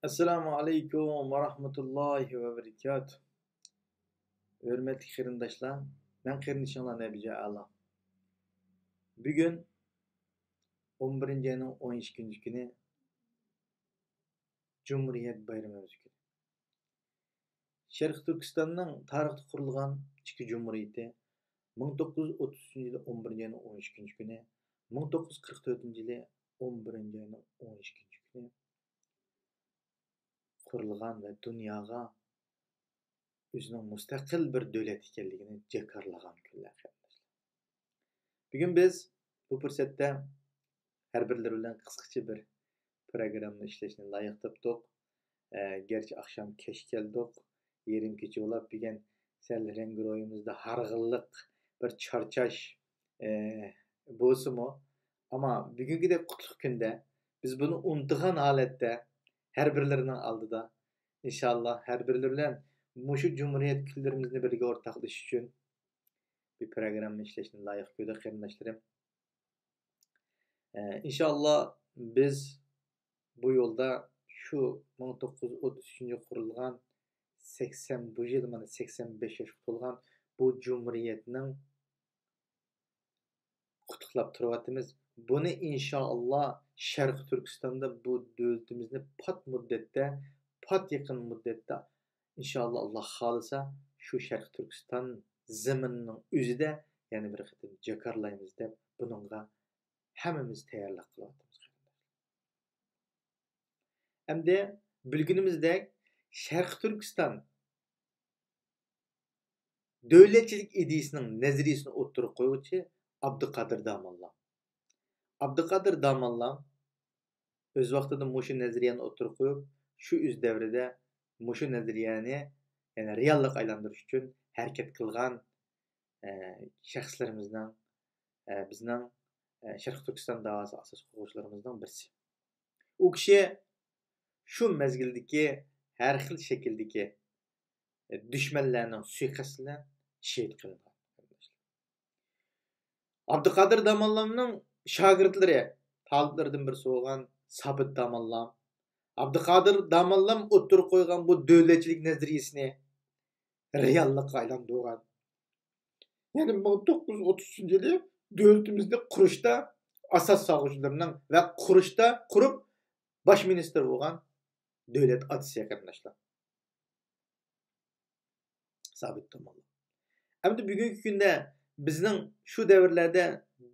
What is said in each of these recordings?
Assalomu alaykum va rahmatullohi va barakatuh. Hurmatli qarindoshlar, men qarindishinglar Nabija A'lo. Bugun 11-oyning 12-kuni Cumhuriyet bayramimiz kuni. Sharq Turkistonning tarixda qurilgan ichki jumhuriyati 1933-yili 11-oyning 12-kuni, 1944-yili 11-oyning 12-kuni qurilgan ve dunyoga o'zining mustaqil bir davlat ekanligini jakarlagan kunlar. Bugün biz bu fursatda her birleri bilan qisqacha bir programma ishlashni loyiq topdik. Gerçi akşam kesh keldik, yerim kecha bo'lib degan sal rangiroyimizda harg'inliq bir charchash bo'lsa-mu, ama bugünkidek qutlug' kunda biz bunu unutgan holatda her birlerining oldida inshaalloh her birleri bilan mushu Cumhuriyet kunlarimizni birga o'rtoqlashish uchun bir programma ishlashni loyiq ko'rdik qarindoshlarim. İnşallah biz bu yolda şu 1933-yil qurilgan 80 bu yıl mana 85 yoshga to'lgan bu Cumhuriyetning qutlab turyapmiz. Bunu inşallah Sharq Turkistonda bu davlatimizni pat yaqin muddatda inşallah Allah xolisa şu Sharq Turkiston zeminining o'zida yana bir qatim jakarlaymiz deb buningga hammamiz tayyorlik qilyapmiz. Hamda bilgunimizdek Sharq Turkiston davlatchilik ideyasining nazariyasini o'ttirib qo'yuvchi Abduqodir Damallam. Abduqodir Damallam o'z vaqtida mushu nazariyani o'ttirib qo'yib, shu o'z davrida mushu nazariyani yana reallik aylantirish uchun harakat qilgan shaxslarimizdan bizning Sharq Turkiston davosi asos qiluvchilarimizdan birisi. U kishi shu mezgildagi har xil shakldagi dushmanlarning suiqasdidan shahid qilingan. Abduqodir Damallamning shogirdlari, taliblaridan birisi bo'lgan Sabit Damallam, Abduqodir Damallam o'ttirib qo'ygan bu davlatchilik nazariyasini reallikka aylantirgan. Yani 1933-yili davlatimizni qurishda asos solg'uvchilarining va qurib bosh ministr bo'lgan davlat otasi qarindoshlar. Sabit Damallam. Endi bugungi kunda bizning shu davrlarda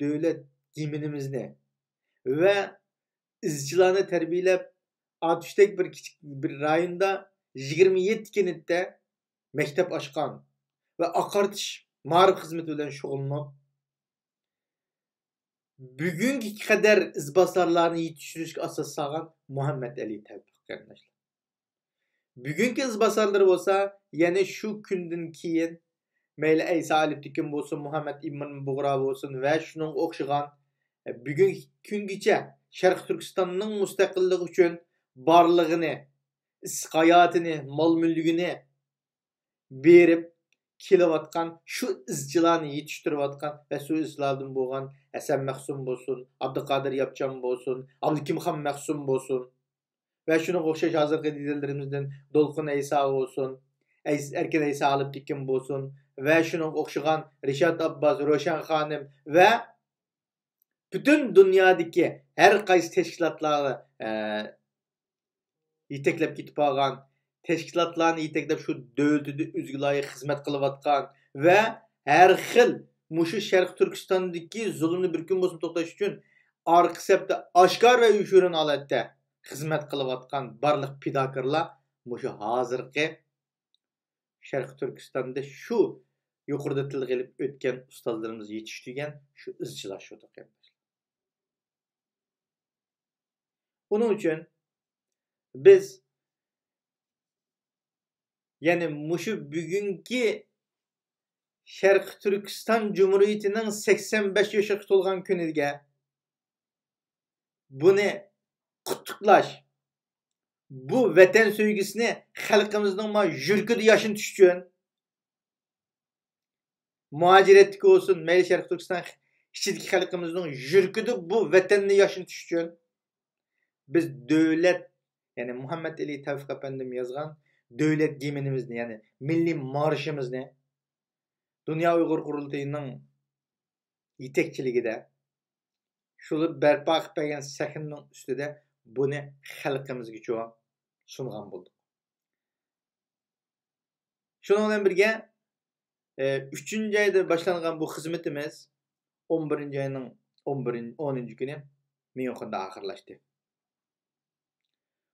davlat giminimizni ve izchilarni tarbiyalab atuşdek bir rayonda 27 kenitde mektep açkan ve akartish ma'rif xizmeti bilan shug'ullanib bugungi kadar izbosarlarni yetishtirishga asos solgan Muhammad Ali Tavfiq qarindoshlar. Bugungi izbosarlar bo'lsa, yana shu kundan keyin mayli Aysa Aliptikin bo'lsin, Muhammad Ibn Bug'ra bo'lsin va shuning o'xshagan bugungi kungacha Sharq Turkistonning mustaqilligi uchun barlig'ini, hayotini, mol-mulkini berib kelayotgan shu izchilarni yetishtirayotgan va shu izlardan bo'lgan Hasan Mahsum bo'lsin, Abduqodir Yapchan bo'lsin, Abdukimxon Mahsum bo'lsin va shuning o'xshash hozirgi liderlarimizdan Dolqin Aysa bo'lsin, Erkin Aysa Aliptikin bo'lsin ve şunun o'xshagan Rishad Abbas, Roshan Xonim ve bütün dünyadaki her qaysi teşkilatları yeteklep ketib olgan, teşkilatlarni yeteklep şu davlatida o'ziga loyiq xizmat qilayotgan ve her xil mushu Sharq Turkistondagi zulmni bir kun bo'lsin to'xtatish uchun orqa sapda oshkor va yoshirin holatda xizmat qilayotgan barliq fidokorlar mushu hozirgi Sharq Turkistonda shu yuqorida tilga ilib o'tgan ustozlarimiz yetishtirgan shu izchilar shu to'qaymiz. Bunun uchun biz yani mushu bugungi Sharq Turkiston Cumhuriyetining 85 yoshga to'lgan kuniga buni qutlaqlash, bu vatan sevgisini xalqimizning yurkida yashintish uchun muaciretlik olsun, mayli Sharq Turkiston ichidagi xalqimizning yurkida bu vatanni yashintish uchun biz davlat Yani Muhammed Ali Tevfik Efendim yazgan devlet geminimizni, yani milli marşımızını Dünya Uygur Kurultayı'nın yetekçiligide şunu berpa qilib bergan sahnning ustida buni xalqimizga cho'ng sungan bo'ldik. Şunun bilan birga 3-oyda boshlangan bu xizmatimiz 11-oyning 10-kuni Myunxenda oxirlashdi.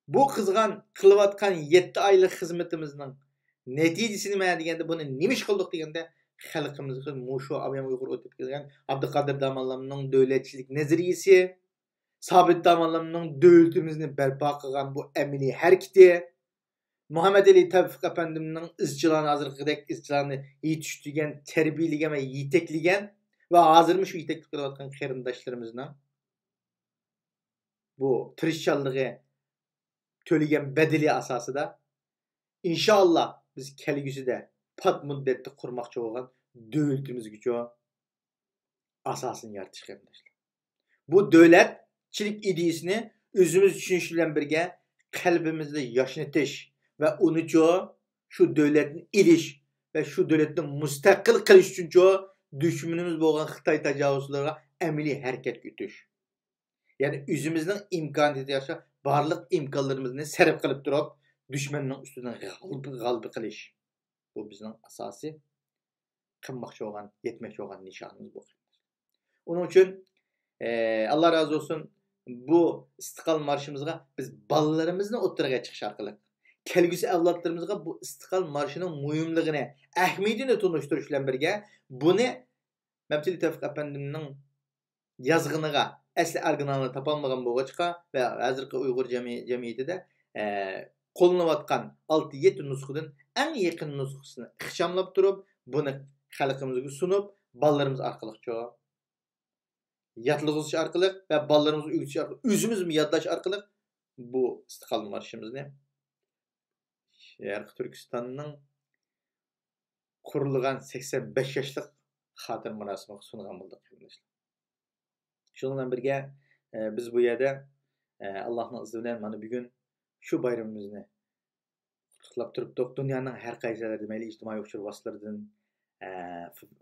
Bu qizg'an qilayotgan 7 oylik xizmatimizning natijasi nima deganda, buni nima ish qildik deganda, xalqimizga mushu Abyan Uyg'ur o'tib kelgan Abduqodir Damallamning davlatchilik nazariyasi, Sobit Damallamning davlatimizni barpo qilgan bu amaliy harakati, Muhammed Ali Tevfik Efendimning izchilani hozirgidek izchilani yetishtirgan, tarbiyalagan va yetaklagan va hozirmi shu yetaklik qilayotgan qarindoshlarimizning bu tirishchanligi to'lagan bedeli asosida inshaalloh biz kelgusida pat muddatda qurmoqchi bo'lgan davlatimizga asosini yaratish qarindoshlar. Bu davlatchilik ideyasini o'zimiz tushunish bilan birga qalbimizda yashnatish va uni shu davlatni ilish va shu davlatni mustaqil qilish uchun dushmanimiz bo'lgan Xitoy tajovuzlariga amaliy harakat etish. Yani o'zimizning imkoniyati yarasha barliq imkonlarimizni sarf qilib turib, dushmanning ustidan g'alaba qilish. Bu bizning asosiy qilmoqchi bo'lgan, yetmoqchi bo'lgan nishonimiz bu. Onun uchun Allah razı olsun, bu istiqlal marşimizga biz balalarimizni o'ttirga chiqish orqali kelgusi avlodlarimizga bu istiqlal marshining muhimligini, ahamiyatini tunishtirish bilan birga buni Muhammed Tevfik Efendimning yazg'iniga asli originalini topolmagan bo'lg'achqa va hozirgi Uyg'ur jamiyatida qo'llanayotgan 6-7 nusxadan eng yaqin nusxasini ixchamlab turib, buni xalqimizga sunib, balalarimiz orqali yodlash orqali va balalarimizni o'rgatish orqali, o'zimizni yodlash orqali bu istiqlal marshimizni Sharq Turkistonning qurilgan 85 yoshlik xotir murosimiga sungan bo'ldik. Şununla birge biz bu yerde Allah'ın izniyle mana bugün şu bayramımızı qutlab turibdik. Dünyanın her qaysi yerlerinde, mayli ijtimoiy uçur vasıtlardan,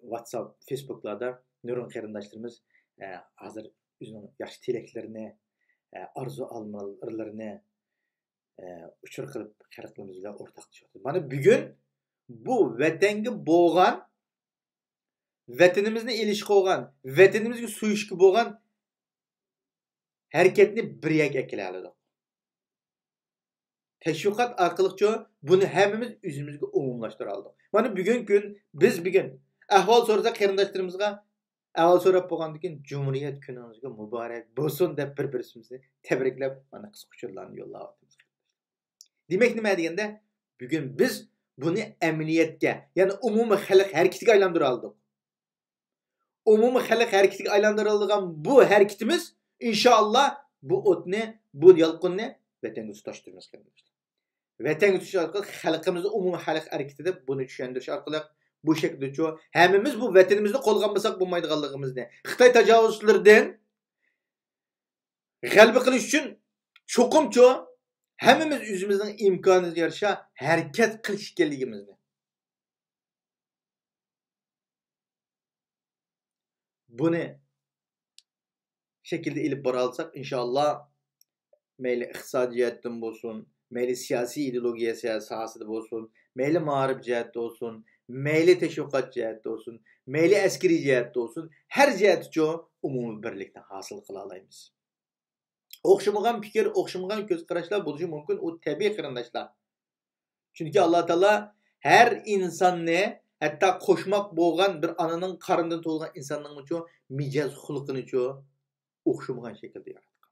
WhatsApp, Facebook'larda nurun qarindoshlarimiz hozir o'zining yaxshi tilaklarını, arzu almalarını uçur qilib xalqimiz bilan o'rtoqlashadi. Mana bugün bu vatanga bo'lgan, vatanimizni elish qo'ygan, vatanimizga suyishki bo'lgan hareketni bir yak ekile aladık. Teşviqat arqılıqçı bunu hemimiz özümüzge umumlaştır aldık. Mana bugün gün biz bugün ahval sorsa qarindoshlarımızga ahval sorab bo'lgandan Cumhuriyet gününüzge mübarek bo'lsin deb bir-birimizni tabriklab mana qisqa uchurlarni yo'llayapmiz. Demek nima deganda, bugün biz bunu amaliyotga, ya'ni umumiy xalq harakatiga aylantirib oldik. Umumiy xalq harakatiga aylantirilgan bu hareketimiz inşallah bu o'tni, bu yalqinni vatanga tutashtiramiz qarindashlar. Vatanga tutish orqali xalqimizni umumiy xalq harakatida buni tushuntirish orqali bu shaklda hammamiz bu vatanimizni qo'lga olmasak bo'lmaydiganligimizni, Xitoy tajovuzchilaridan g'alaba qilish uchun cho'qimcha hammamiz o'zimizning imkonimizga yarasha harakat qilish kerakligimizni. Buni şekilde ilip bora alsak inşallah meyli iqtisadiyyatdan bo'lsin, meyli siyasi ideologiya sahasida bo'lsin, meyli ma'rif jihatda olsun, meyli teşviqat jihatda olsun, meyli askeri jihatda olsun, her jihatda umumiy birlikni hosil qila olamiz. O'xshamagan fikr, o'xshamagan ko'z qarashlar bo'lishi mumkin, u tabiiy qarindoshlar. Chunki Alloh taolo her insonni, hatta qo'shmoq bo'lgan bir onaning qarnidan tug'ilgan insonning uchun mijoz xulqini o'xshamagan shaklda yaratgan.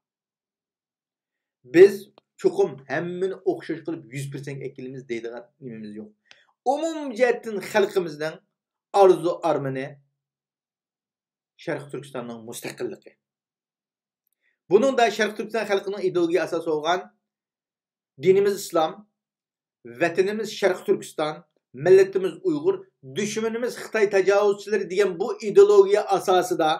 Biz cho'qim hammani o'xshash qilib 100% ekilimiz deydigan nimamiz yo'q. Umumjihatdan xalqimizning arzu armani Sharq Turkistonning mustaqilligi. Bunun da Sharq Turkiston xalqining ideologiya asosi bo'lgan dinimiz islom, vatanimiz Sharq Turkiston, millatimiz Uyg'ur, dushmanimiz Xitoy tajovuzchilari degan bu ideologiya asosida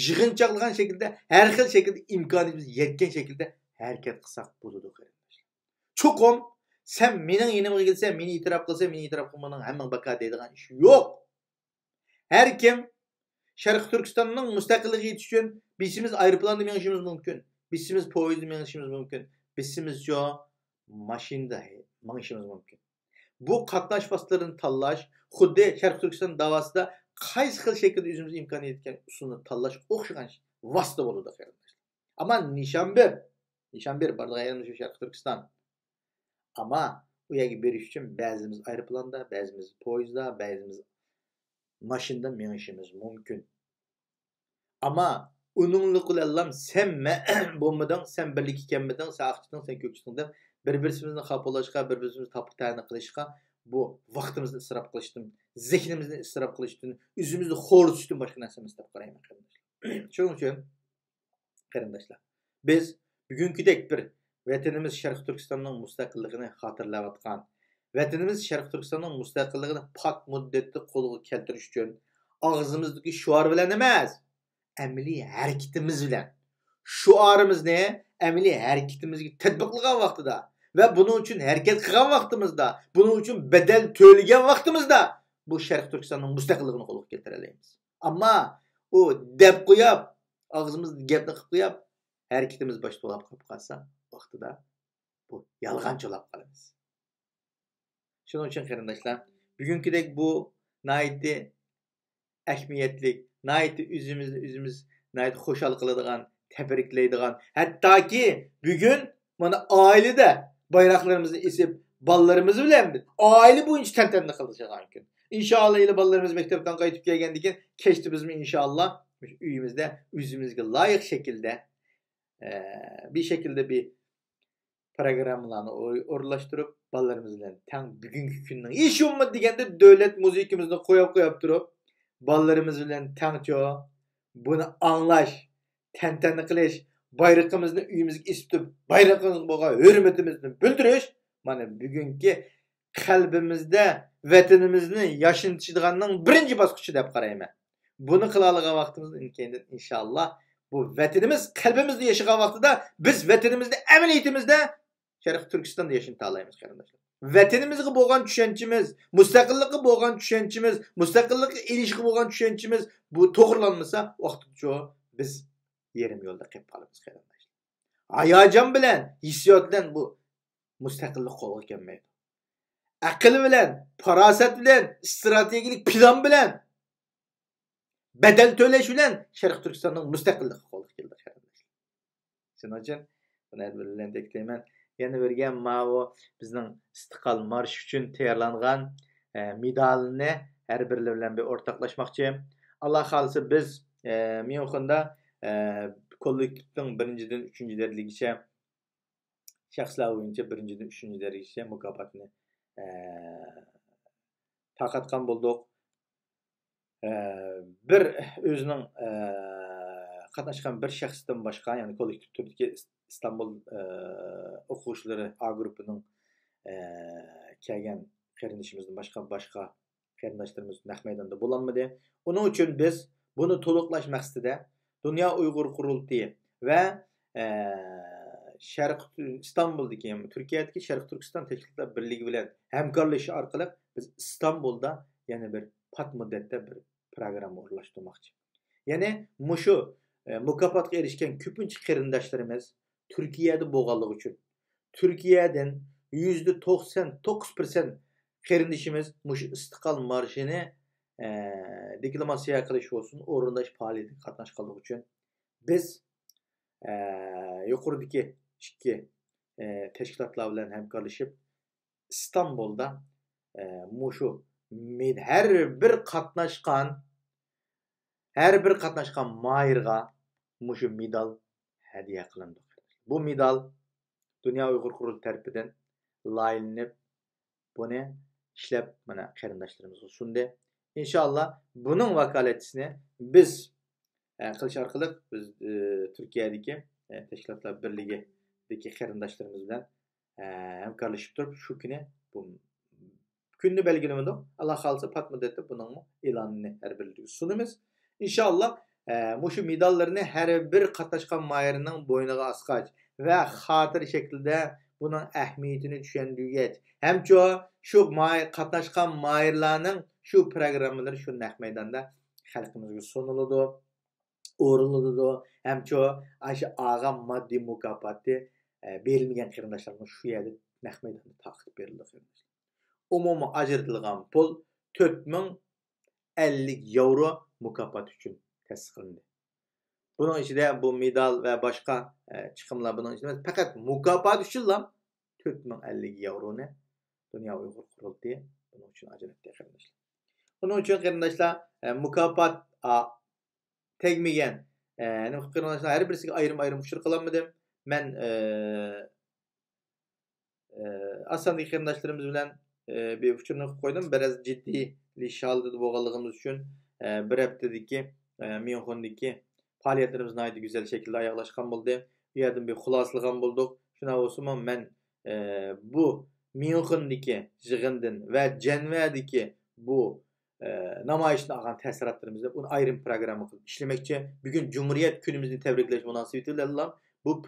yig'inchoqlagan shaklda, har xil shaklda imkoniyatimiz yetgan shaklda hareket qilsak bo'ladi qarindoshlar. Cho'qim sen mening yenimga kelsan, meni e'tirof qilsa, meni e'tirof qilmaning hamma baka deydigan ish yo'q. Har kim Sharq Turkistonning mustaqilligi yetish uchun bizimiz aeroplanda menishimiz mumkin. Bizimiz poyezdda menishimiz mumkin. Bizimiz mashinada menishimiz mumkin. Bu qatnash vositalarini tanlash, xuddi Sharq Turkiston davosida qaysi xil shaklda o'zimiz imkoniyat yetgan usulni tanlash o'xshagan vosita bo'ladi qarindoshlar. Ammo nishon ber barliq ayolimiz Sharq Turkiston. Ammo u yerga berish uchun ba'zimiz aeroplanda, ba'zimiz poyezdda, ba'zimiz mashinada menishimiz mumkin. Ammo uningli qilallam sen bo'lmading, sen birlik kelmading, sen aqchiding, sen ko'kchiding deb bir-birimizni xapolashqa, bir-birimizni taptani qilishqa, bu vaqtimizni isrof qilishdan, zehnimizni isrof qilishdan, o'zimizni xo'rishdan boshqa narsa emas deb qarayman qarindoshlar. Shuning uchun qarindoshlar, biz bugünkidek bir vatanimiz Sharq Turkistonning mustaqilligini xotirlayotgan, vatanimiz Sharq Turkistonning mustaqilligini pat muddatda qo'lga keltirish uchun og'zimizdagi shuar bilan emas, amaliy harakatimiz bilan shuarimizni amaliy harakatimizga tatbiqlagan vaqtida ve bunun için harakat qilgan vaqtimizda, bunun için bedel to'lagan vaqtimizda bu Sharq Turkistonning mustaqilligini qo'lga keltiramiz. Ammo u deb qo'yib, og'zimizda gapni qilib qo'yib, harakatimiz bosh to'lab qolib qolsa, vaqtida bu yolg'onchilar qolamiz. Shuning uchun qarindoshlar, bugünkidek bu nayiti ahmiyatlik, nayiti o'zimiz nayiti xo'shal qiladigan, tebriklaydigan, hattoki bugun mana oilada bayroqlarimizni esib, bolalarimiz bilan oila bo'yicha tantana qiladigan kun. İnşallah ile bolalarimiz maktabdan qaytib kelgandan keyin kechdi bizmi inşallah uyimizda o'zimizga loyiq şekilde bir şekilde bir programmalarni o'rlashtirib, bolalarimiz bilan tang bugungi kunning ish umid deganda davlat muzikamizni qo'yib turib, bolalarimiz bilan tangcho buni anglash, tantana qilish, bayrog'imizni uyimizga isitib, bayrog'imizga bo'lgan hurmatimizni bildirish mana bugungi qalbimizda vatanimizni yashintiradiganning birinchi bosqichi deb qarayman. Buni qila olgan vaqtimizda inshaalloh bu vatanimiz qalbimizda yashagan vaqtida biz vatanimizni amaliyatimizda Sharq Turkistonda yashanta olamiz qarindoshlar. Vatanimizga bo'lgan tushunchimiz, mustaqillikka bo'lgan tushunchimiz, mustaqillikka erishishga bo'lgan tushunchimiz bu to'g'rilanmasa, vaqtida biz yerim yo'lda qolib qolamiz qarindoshlar. Hayajon bilan, hissiyot bilan bu mustaqillik qo'lga kelmaydi. Aql bilan, farosat bilan, strategik plan bilan, bedel to'lash bilan Sharq Turkistonning mustaqilligi qo'lga keldi qarindoshlar. Shuning uchun buni bilan deklayman. Yana bergan ma'vo bizning istiqlol marshi uchun tayyorlangan medalni har biri bilan bir o'rtoqlashmoqchi. Alloh xolisa biz Myunxenda kollektivning 1-dan 3-chi darajagacha shaxslar bo'yicha 1-dan 3-chi darajagacha mukofotni tarqatgan bo'ldik. Bir o'zining qatnashgan bir shaxsdan boshqa, ya'ni kollektiv turdagi İstanbul o'quvchilari A guruhining kelgan qarindishimizdan boshqa qarindoshlarimiz naq maydonda bo'lolmadi. Uning uchun biz buni to'liqlash maqsadida Dünya Uyg'ur Qurultiyi va İstanbul'daki, Türkiye'deki Sharq Turkiston Tashkilotlar birligi bilan hamkorlashish orqali biz İstanbul'da yana bir pat muddatda bir programma o'rlashtirmoqchi. Ya'ni mushu mukofotga erishgan ko'pincha qarindoshlarimiz Türkiye'de bo'lganligi uchun Türkiye'den %99% qarindishimiz mushu istiqlol marshini deklamatsiya qilish olsun, o'rinlash faoliyatida qatnashganligi uchun biz yuqoridagi ikki tashkilotlar bilan hamkorlashib İstanbul'da mushu her bir qatnashgan mayirga mushu medal hadiya qilindi. Bu medal Dünya Uyg'ur Qurultiyi tarafidan layihlanib, buni ishlab mana qarindoshlarimiz sundi. İnşallah bunun vakaletini biz qilish orqali biz Türkiye'deki Tashkilotlar birligidagi qarindoshlarimiz bilan hamkorlashib turib, shu kuni bu kunni belgilamadik. Alloh xolisa pat muddatda buning e'lonini har biriga sunamiz. İnşallah mushu medallarni har bir qatnashgan mayirning bo'yniga asqach, ve hatır şekilde bunun ehmiyetini düşendiği hem şu katnaşkan mahirlarının şu programları şu naq meydanda halkımızga sunuldu, o'rinladi. Hem aşı ağa maddi mukafati berilmeyen qarindoshlarga şu yerde naq meydanda taqib berildi. Umumiy ajratilgan pul 4050 euro mukafat üçün təsdiq qilindi. Bunun içinde bu medal ve başka çıkımlar bunun içinde fakat mukafat üçün 4050 euro ne? Dünya Uyghur Kurultayı bunun için acele etti arkadaşlar. Bunun için arkadaşlar mukafat tegmeyen arkadaşlar her birisi ayrım uçur kılanmadım. Ben asandaki arkadaşlarımız bilen bir uçurunu koydum. Biraz ciddi lişaldı boğalığımız için bir haftadıki München'deki faaliyetlerimiz naydı güzel şekilde ayaklaşkan buldu. Bir yerden bir hulaslıgan bulduk. Şuna olsun ben bu München'deki jığındın ve Cenve'deki bu namayişine ağan təsiratlarımızda bunu ayrım programı kılıb işlemekçe bugün Cumhuriyet günümüzünü tebrikleş münasebetiyle bu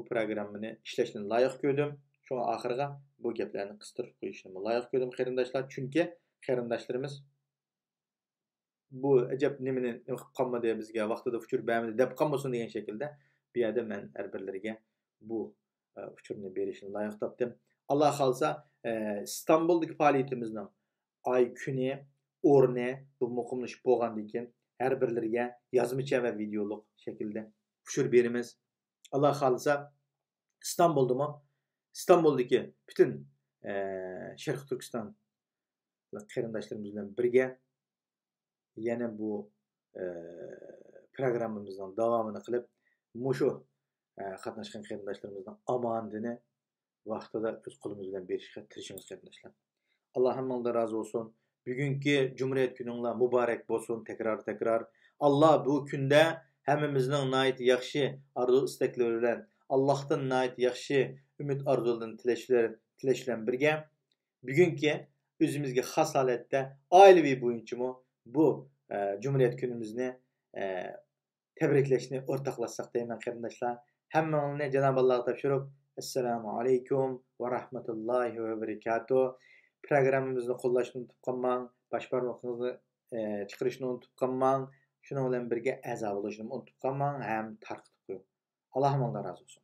programını işleşini layık gördüm. Şuna ahırga bu geplerini kıstırıp koyuşunu layık gördüm qarindoshlar. Çünkü qarindoshlarımız bu acaba nimeni qilmadi bizga vaqtida uçur bermadi deb qolmasin degan şekilde bir yerde men her birlariga bu uçurni berishni layık topdim. Allah kalsa İstanbul'daki faaliyetimizden ay küni o'rni bu muqimlashib bo'lgandan keyin her birlariga yozmacha ve videoluk şekilde uçur berimiz. Allah kalsa İstanbul'daki bütün Şarkı Türkistan qarindoshlarimiz bilan birga yana bu programımızdan davamını qilib mushu qatnashgan qarindoshlarımızdan amonatini vaqtida o'z qo'limiz bilan berishga tirishimiz qarindoshlar. Allah hammadan razı olsun. Bugünkü Cumhuriyet gününglar mübarek bolsun tekrar. Allah bu günde hammamizning nayt yaxshi arzu istaklar bilan Allah'tan nayt yaxshi ümit arzulardan tilashlar birga bugünkü özümüzge xas holatda oilaviy bo'yicha bu Cumhuriyet günümüzni tebriklashni o'rtoqlashsak deyman qarindoshlar. Hammanglarni Janob Allohga topshirib assalomu alaykum va rahmatullohi va barakatuh. Programmamizni qo'llashni unutib qolmang, bosh barmoqingizni chiqarishni unutib qolmang. Shuning bilan birga a'zo bo'lishni unutib qolmang ham tarqitib qo'ying. Alloh hammadan razı olsun.